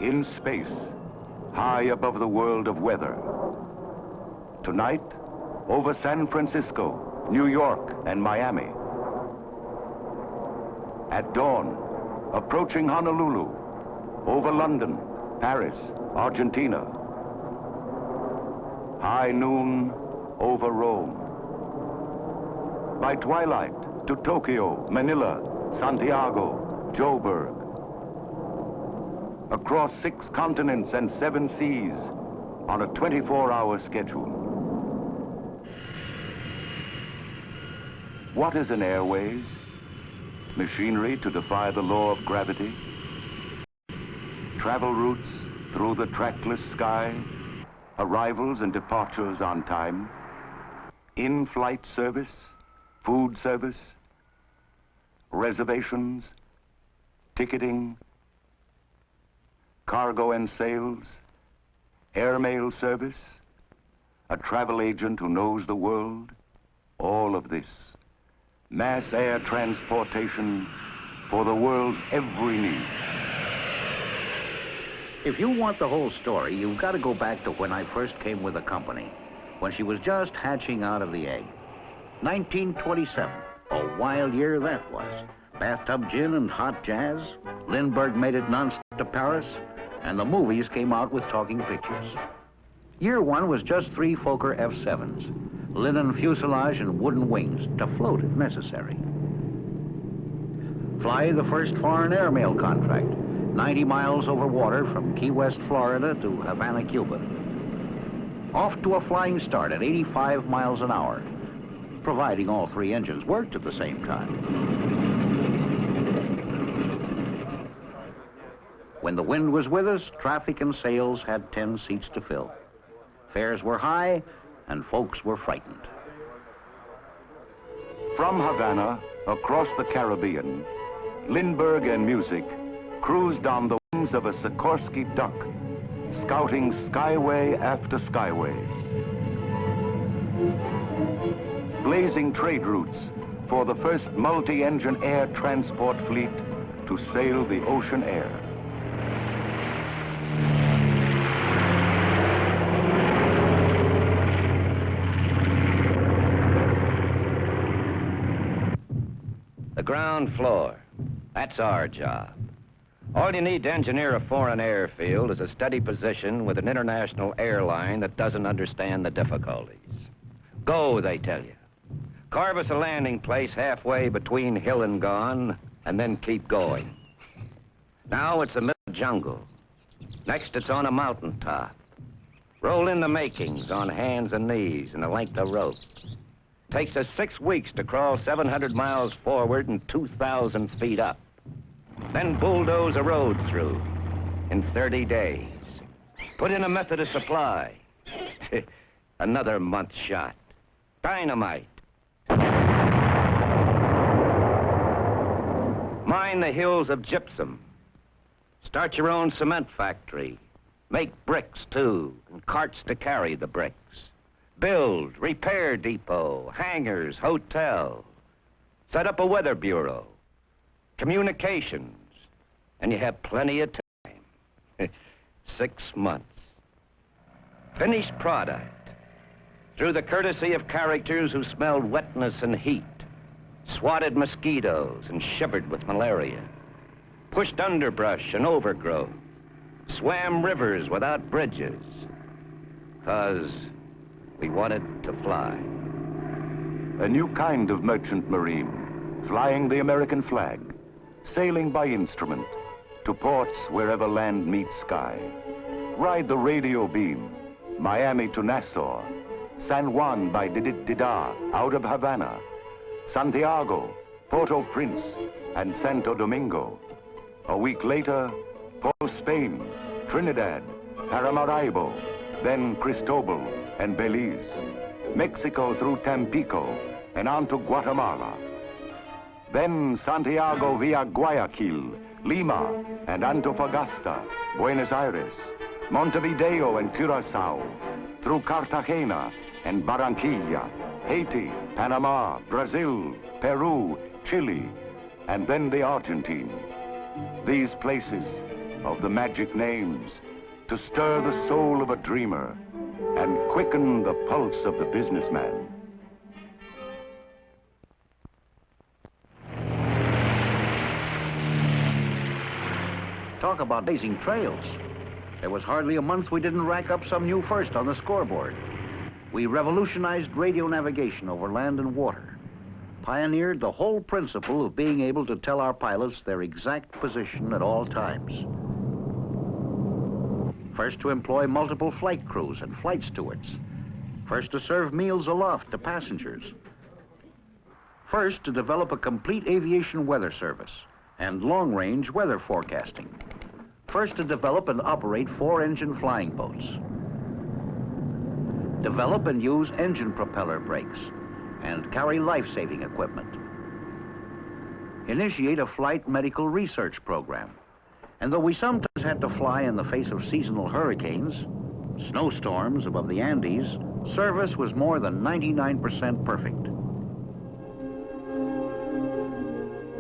in space, high above the world of weather. Tonight, over San Francisco, New York, and Miami. At dawn, approaching Honolulu, over London, Paris, Argentina. High noon, over Rome. By twilight, to Tokyo, Manila, Santiago, Joburg. Across 6 continents and 7 seas on a 24-hour schedule. What is an airways? Machinery to defy the law of gravity? Travel routes through the trackless sky? Arrivals and departures on time? In-flight service? Food service? Reservations? Ticketing? Cargo and sales? Airmail service? A travel agent who knows the world? All of this. Mass air transportation for the world's every need. If you want the whole story, you've got to go back to when I first came with the company, when she was just hatching out of the egg. 1927, a wild year that was. Bathtub gin and hot jazz. Lindbergh made it nonstop to Paris, and the movies came out with talking pictures. Year 1 was just 3 Fokker F-7s, linen fuselage and wooden wings to float if necessary. Fly the first foreign airmail contract, 90 miles over water from Key West, Florida to Havana, Cuba. Off to a flying start at 85 miles an hour, providing all 3 engines worked at the same time. When the wind was with us, traffic and sales had 10 seats to fill. Fares were high, and folks were frightened. From Havana, across the Caribbean, Lindbergh and music cruised on the wings of a Sikorsky duck, scouting skyway after skyway. Blazing trade routes for the first multi-engine air transport fleet to sail the ocean air. The ground floor, that's our job. All you need to engineer a foreign airfield is a steady position with an international airline that doesn't understand the difficulties. Go, they tell you. Carve us a landing place halfway between hill and gone, and then keep going. Now it's a middle jungle. Next it's on a mountaintop. Roll in the makings on hands and knees and a length of rope. Takes us 6 weeks to crawl 700 miles forward and 2,000 feet up. Then bulldoze a road through in 30 days. Put in a method of supply. Another month shot. Dynamite. Mine the hills of gypsum. Start your own cement factory. Make bricks, too, and carts to carry the bricks. Build, repair depot, hangars, hotel. Set up a weather bureau. Communications. And you have plenty of time. 6 months. Finished product. Through the courtesy of characters who smelled wetness and heat, swatted mosquitoes and shivered with malaria, pushed underbrush and overgrowth, swam rivers without bridges, 'cause we wanted to fly. A new kind of merchant marine, flying the American flag, sailing by instrument to ports wherever land meets sky. Ride the radio beam, Miami to Nassau, San Juan by Dida out of Havana, Santiago, Port-au-Prince, and Santo Domingo. A week later, Port Spain, Trinidad, Paramaribo, then Cristobal and Belize, Mexico through Tampico and on to Guatemala. Then Santiago via Guayaquil, Lima and Antofagasta, Buenos Aires, Montevideo and Curacao, through Cartagena and Barranquilla, Haiti, Panama, Brazil, Peru, Chile, and then the Argentine. These places, of the magic names, to stir the soul of a dreamer and quicken the pulse of the businessman. Talk about blazing trails. There was hardly a month we didn't rack up some new first on the scoreboard. We revolutionized radio navigation over land and water, pioneered the whole principle of being able to tell our pilots their exact position at all times. First to employ multiple flight crews and flight stewards. First to serve meals aloft to passengers. First to develop a complete aviation weather service and long-range weather forecasting. First to develop and operate 4-engine flying boats. Develop and use engine propeller brakes and carry life-saving equipment. Initiate a flight medical research program. And though we sometimes had to fly in the face of seasonal hurricanes, snowstorms above the Andes, service was more than 99% perfect.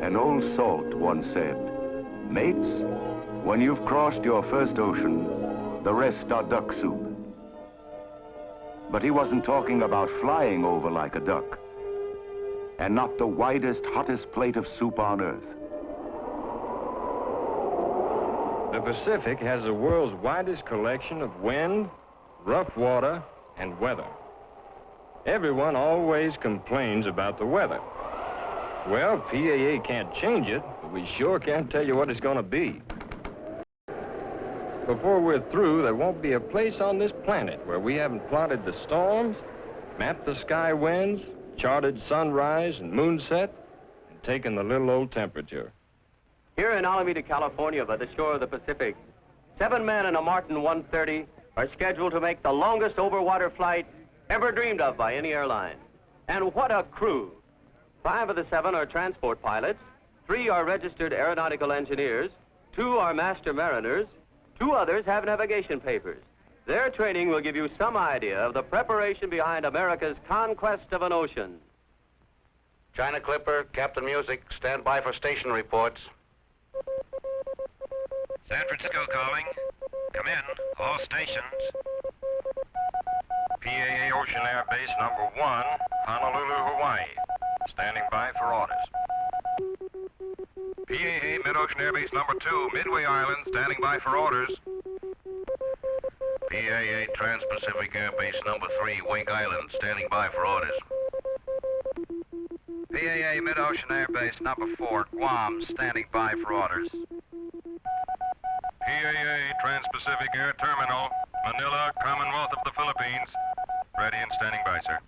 An old salt once said, "Mates, when you've crossed your first ocean, the rest are duck soup." But he wasn't talking about flying over like a duck, and not the widest, hottest plate of soup on earth. The Pacific has the world's widest collection of wind, rough water, and weather. Everyone always complains about the weather. Well, PAA can't change it, but we sure can tell you what it's going to be. Before we're through, there won't be a place on this planet where we haven't plotted the storms, mapped the sky winds, charted sunrise and moonset, and taken the little old temperature. Here in Alameda, California, by the shore of the Pacific, 7 men in a Martin 130 are scheduled to make the longest overwater flight ever dreamed of by any airline. And what a crew! 5 of the 7 are transport pilots, 3 are registered aeronautical engineers, 2 are master mariners, 2 others have navigation papers. Their training will give you some idea of the preparation behind America's conquest of an ocean. China Clipper, Captain Music, stand by for station reports. San Francisco calling. Come in, all stations. PAA Ocean Air Base number 1, Honolulu, Hawaii. Standing by for orders. PAA Mid-Ocean Air Base number 2, Midway Island, standing by for orders. PAA Trans-Pacific Air Base number 3, Wake Island, standing by for orders. PAA Mid-Ocean Air Base number 4, Guam, standing by for orders. PAA Trans-Pacific Air Terminal, Manila, Commonwealth of the Philippines. Ready and standing by, sir.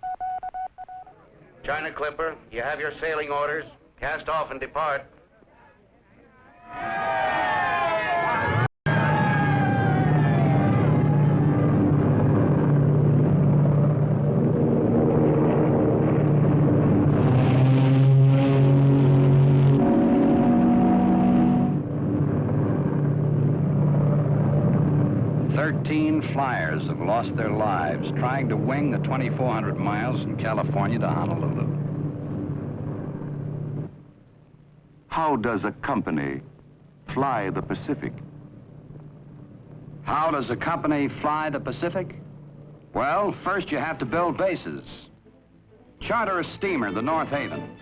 China Clipper, you have your sailing orders. Cast off and depart. Flyers have lost their lives trying to wing the 2,400 miles from California to Honolulu. How does a company fly the Pacific? How does a company fly the Pacific? Well, first you have to build bases. Charter a steamer, the North Haven.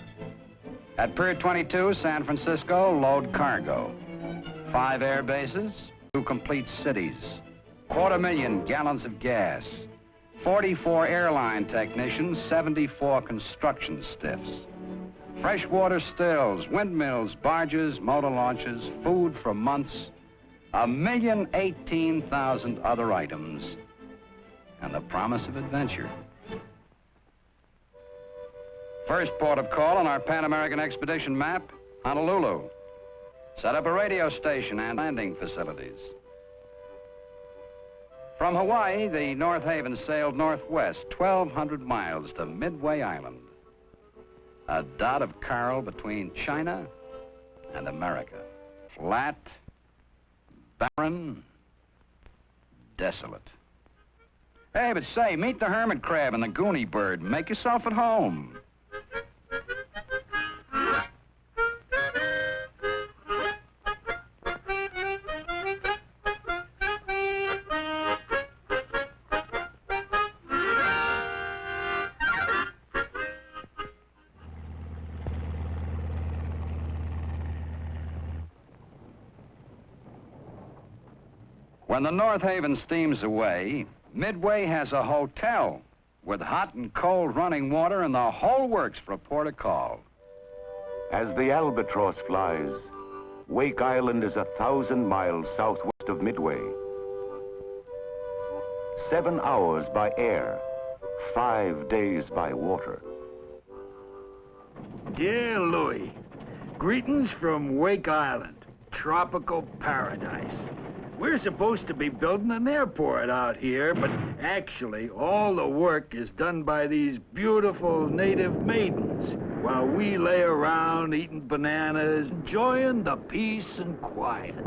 At Pier 22, San Francisco, load cargo. 5 air bases, 2 complete cities. 250,000 gallons of gas, 44 airline technicians, 74 construction stiffs, freshwater stills, windmills, barges, motor launches, food for months, 1,018,000 other items, and the promise of adventure. First port of call on our Pan American Expedition map, Honolulu. Set up a radio station and landing facilities. From Hawaii, the North Haven sailed northwest 1,200 miles to Midway Island, a dot of coral between China and America. Flat, barren, desolate. Hey, but say, meet the hermit crab and the goonie bird. Make yourself at home. When the North Haven steams away, Midway has a hotel with hot and cold running water and the whole works for a port of call. As the Albatross flies, Wake Island is 1,000 miles southwest of Midway. 7 hours by air, 5 days by water. Dear Louis, greetings from Wake Island, tropical paradise. We're supposed to be building an airport out here, but actually all the work is done by these beautiful native maidens while we lay around eating bananas, enjoying the peace and quiet.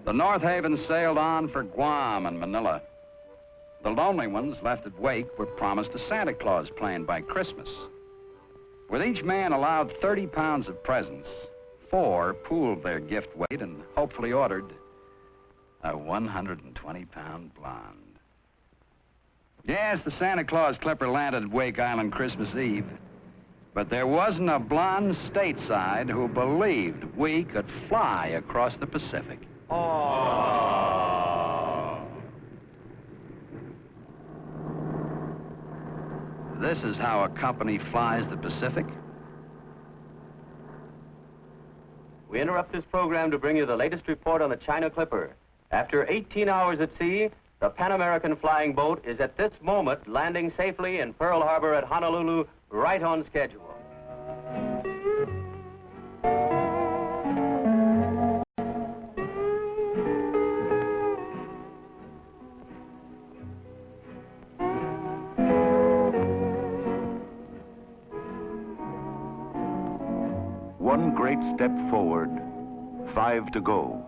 The North Haven sailed on for Guam and Manila. The lonely ones left at Wake were promised a Santa Claus plane by Christmas. With each man allowed 30 pounds of presents, 4 pooled their gift weight and hopefully ordered a 120-pound blonde. Yes, the Santa Claus clipper landed at Wake Island Christmas Eve, but there wasn't a blonde stateside who believed we could fly across the Pacific. Oh. This is how a company flies the Pacific. We interrupt this program to bring you the latest report on the China Clipper. After 18 hours at sea, the Pan American flying boat is at this moment landing safely in Pearl Harbor at Honolulu, right on schedule. One great step forward, 5 to go.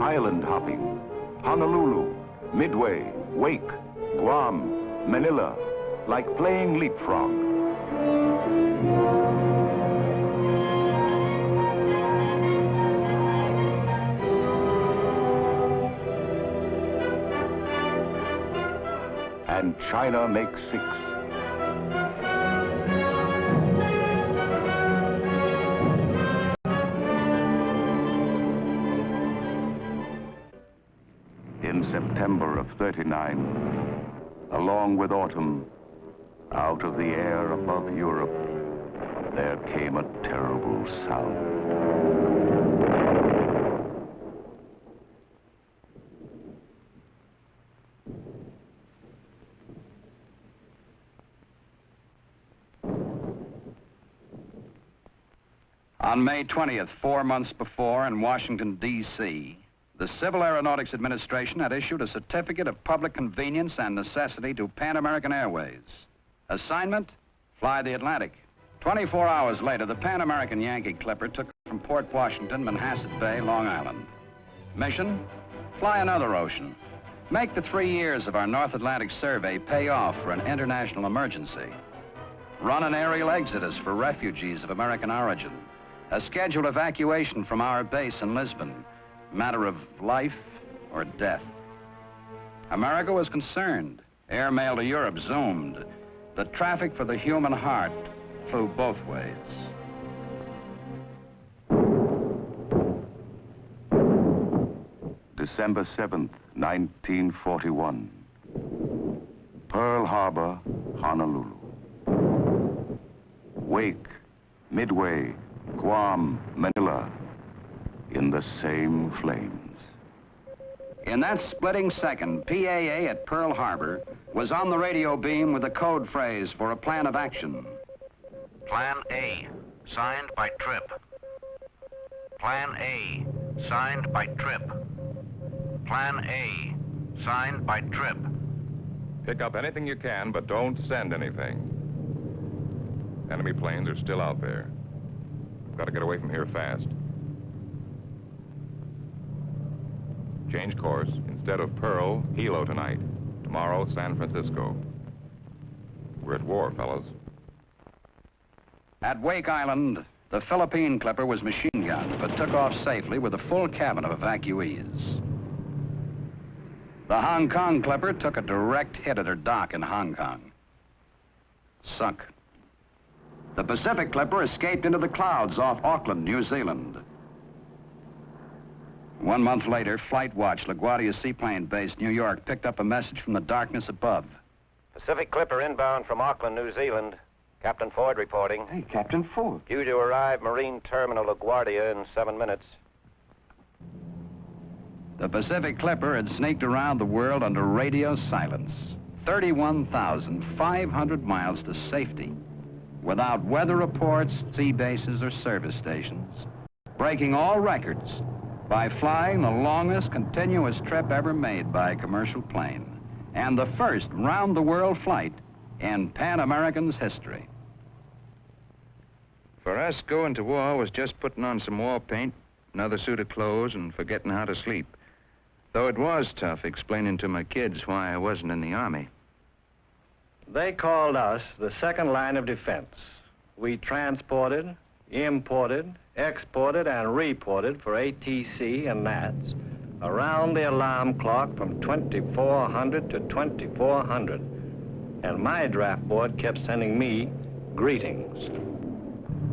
Island hopping, Honolulu, Midway, Wake, Guam, Manila, like playing leapfrog. And China makes 6. In September of '39, along with autumn, out of the air above Europe, there came a terrible sound. On May 20th, 4 months before, in Washington, D.C., the Civil Aeronautics Administration had issued a certificate of public convenience and necessity to Pan American Airways. Assignment, fly the Atlantic. 24 hours later, the Pan American Yankee Clipper took from Port Washington, Manhasset Bay, Long Island. Mission, fly another ocean. Make the 3 years of our North Atlantic survey pay off for an international emergency. Run an aerial exodus for refugees of American origin. A scheduled evacuation from our base in Lisbon. Matter of life or death. America was concerned. Airmail to Europe zoomed. The traffic for the human heart flew both ways. December 7th, 1941. Pearl Harbor, Honolulu. Wake, Midway, Guam, Manila, in the same flames. In that splitting second, PAA at Pearl Harbor was on the radio beam with a code phrase for a plan of action. Plan A, signed by Tripp. Plan A, signed by Tripp. Plan A, signed by Tripp. Pick up anything you can, but don't send anything. Enemy planes are still out there. We've got to get away from here fast. Change course. Instead of Pearl, Hilo tonight. Tomorrow, San Francisco. We're at war, fellas. At Wake Island, the Philippine Clipper was machine gunned, but took off safely with a full cabin of evacuees. The Hong Kong Clipper took a direct hit at her dock in Hong Kong. Sunk. The Pacific Clipper escaped into the clouds off Auckland, New Zealand. 1 month later, Flight Watch, LaGuardia Seaplane Base, New York, picked up a message from the darkness above. Pacific Clipper inbound from Auckland, New Zealand. Captain Ford reporting. Hey, Captain Ford. Due to arrive Marine Terminal LaGuardia in 7 minutes. The Pacific Clipper had sneaked around the world under radio silence. 31,500 miles to safety, without weather reports, sea bases, or service stations, breaking all records by flying the longest continuous trip ever made by a commercial plane, and the first round-the-world flight in Pan American's history. For us, going to war was just putting on some war paint, another suit of clothes, and forgetting how to sleep. Though it was tough explaining to my kids why I wasn't in the Army. They called us the second line of defense. We transported, imported, exported, and reported for ATC and NATS around the alarm clock from 2400 to 2400. And my draft board kept sending me greetings.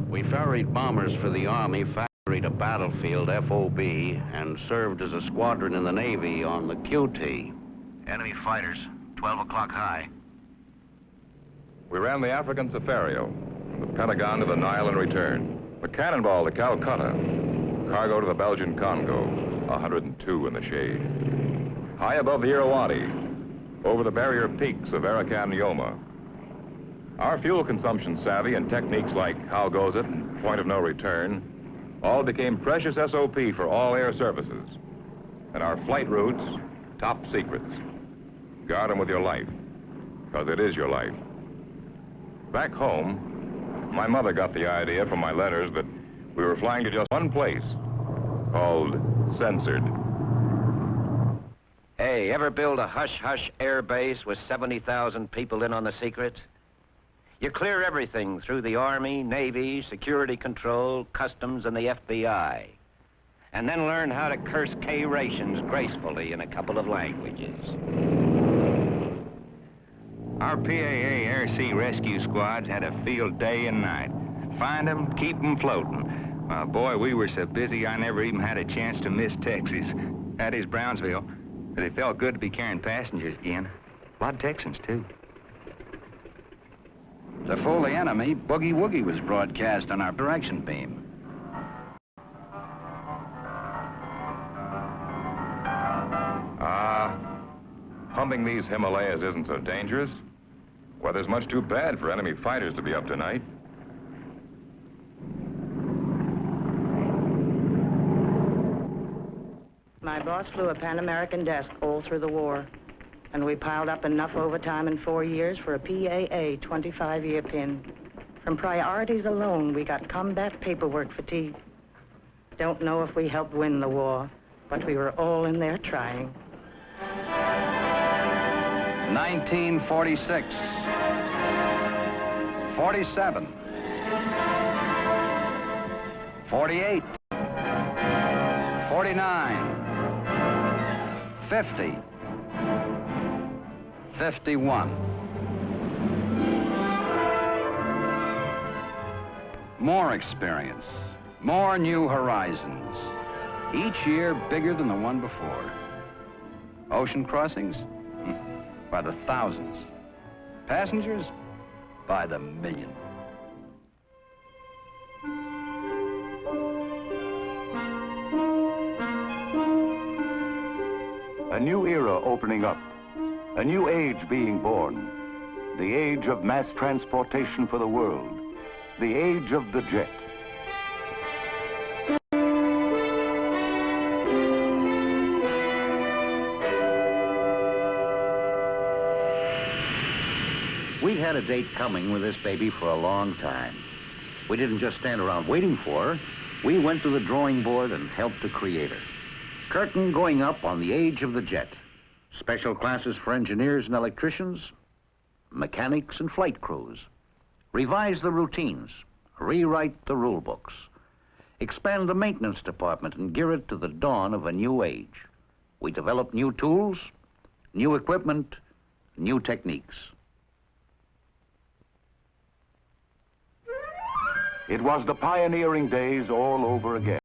We ferried bombers for the Army, ferried a battlefield FOB, and served as a squadron in the Navy on the QT. Enemy fighters, 12 o'clock high. We ran the African Safario, the Pentagon to the Nile and return, the Cannonball to Calcutta, cargo to the Belgian Congo, 102 in the shade. High above the Irrawaddy, over the barrier peaks of Arakan Yoma. Our fuel consumption savvy and techniques like how goes it and point of no return all became precious SOP for all air services. And our flight routes, top secrets. Guard them with your life, because it is your life. Back home, my mother got the idea from my letters that we were flying to just one place, called Censored. Hey, ever build a hush-hush air base with 70,000 people in on the secret? You clear everything through the Army, Navy, Security Control, Customs, and the FBI. And then learn how to curse K rations gracefully in a couple of languages. Our PAA Air Sea Rescue Squads had a field day and night. Find them, keep them floating. Boy, we were so busy I never even had a chance to miss Texas. That is Brownsville. But it felt good to be carrying passengers again. A lot of Texans, too. To fool the enemy, Boogie Woogie was broadcast on our direction beam. Pumping these Himalayas isn't so dangerous. Weather's much too bad for enemy fighters to be up tonight. My boss flew a Pan American desk all through the war, and we piled up enough overtime in 4 years for a PAA 25-year pin. From priorities alone, we got combat paperwork fatigue. Don't know if we helped win the war, but we were all in there trying. 1946, 47, 48, 49, 50, 51. More experience, more new horizons. Each year bigger than the one before. Ocean crossings? By the thousands. Passengers? By the million. A new era opening up. A new age being born. The age of mass transportation for the world. The age of the jet. We'd had a date coming with this baby for a long time. We didn't just stand around waiting for her. We went to the drawing board and helped to create her. Curtain going up on the age of the jet. Special classes for engineers and electricians, mechanics and flight crews. Revise the routines, rewrite the rule books. Expand the maintenance department and gear it to the dawn of a new age. We develop new tools, new equipment, new techniques. It was the pioneering days all over again.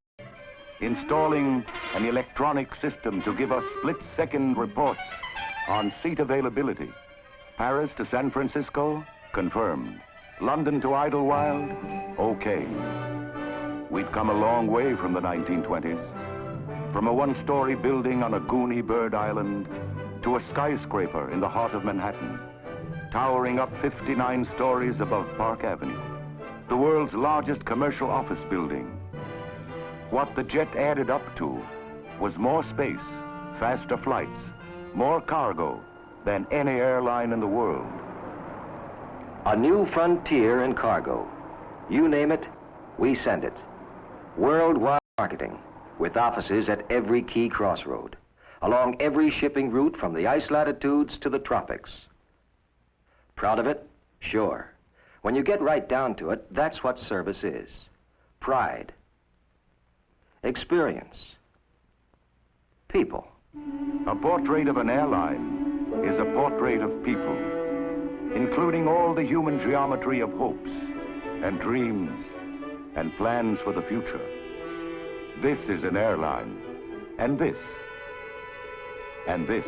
Installing an electronic system to give us split-second reports on seat availability. Paris to San Francisco, confirmed. London to Idlewild, okay. We'd come a long way from the 1920s. From a one-story building on a goony bird island to a skyscraper in the heart of Manhattan, towering up 59 stories above Park Avenue, the world's largest commercial office building. What the jet added up to was more space, faster flights, more cargo than any airline in the world. A new frontier in cargo. You name it, we send it. Worldwide marketing, with offices at every key crossroad, along every shipping route from the ice latitudes to the tropics. Proud of it? Sure. When you get right down to it, that's what service is. Pride. Experience. People. A portrait of an airline is a portrait of people, including all the human geometry of hopes and dreams and plans for the future. This is an airline, and this, and this.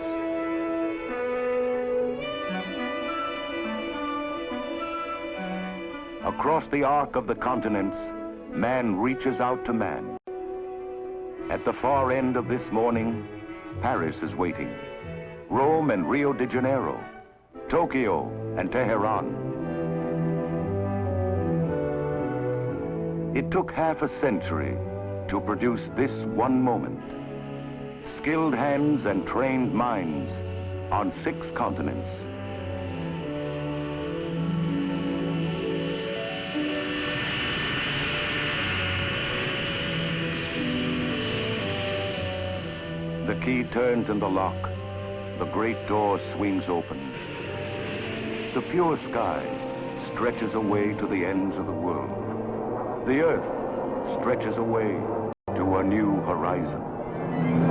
Across the arc of the continents, man reaches out to man. At the far end of this morning, Paris is waiting. Rome and Rio de Janeiro, Tokyo and Tehran. It took half a century to produce this one moment. Skilled hands and trained minds on 6 continents. The key turns in the lock. The great door swings open. The pure sky stretches away to the ends of the world. The earth stretches away to a new horizon.